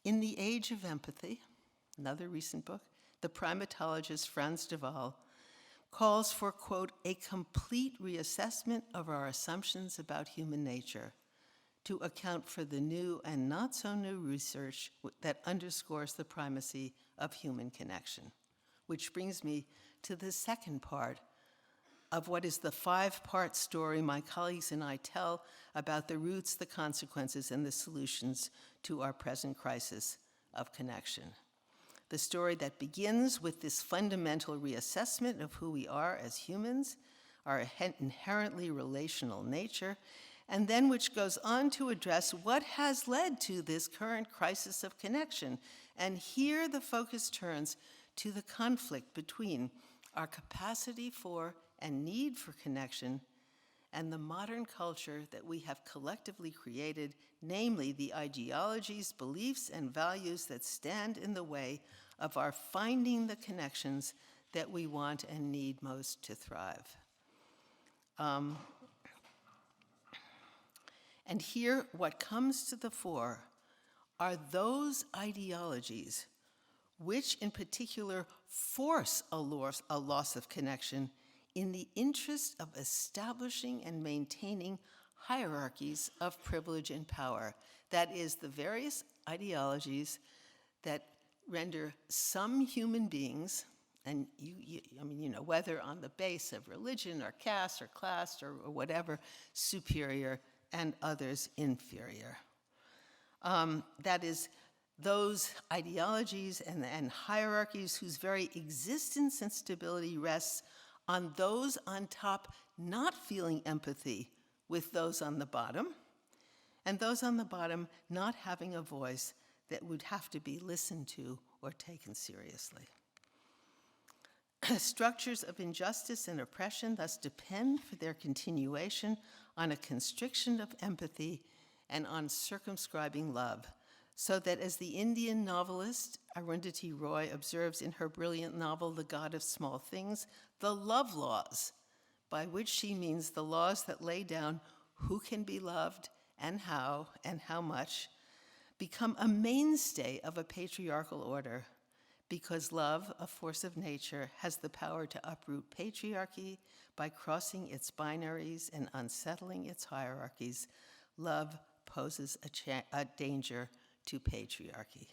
In the Age of Empathy, another recent book, the primatologist Frans de Waal calls for, quote, a complete reassessment of our assumptions about human nature to account for the new and not so new research that underscores the primacy of human connection. Which brings me to the second part of what is the 5-part story my colleagues and I tell about the roots, the consequences, and the solutions to our present crisis of connection. The story that begins with this fundamental reassessment of who we are as humans, our inherently relational nature, and then which goes on to address what has led to this current crisis of connection. And here the focus turns to the conflict between our capacity for and need for connection and the modern culture that we have collectively created, namely the ideologies, beliefs, and values that stand in the way of our finding the connections that we want and need most to thrive. And here, what comes to the fore are those ideologies which in particular force a loss of connection in the interest of establishing and maintaining hierarchies of privilege and power. That is, the various ideologies that render some human beings, and whether on the base of religion or caste or class or whatever, superior, and others inferior. That is, those ideologies and hierarchies whose very existence and stability rests on those on top not feeling empathy with those on the bottom, and those on the bottom not having a voice that would have to be listened to or taken seriously. Structures of injustice and oppression thus depend for their continuation on a constriction of empathy and on circumscribing love, so that as the Indian novelist Arundhati Roy observes in her brilliant novel, The God of Small Things, the love laws, by which she means the laws that lay down who can be loved and how much, become a mainstay of a patriarchal order, because love, a force of nature, has the power to uproot patriarchy by crossing its binaries and unsettling its hierarchies. Love poses a danger to patriarchy.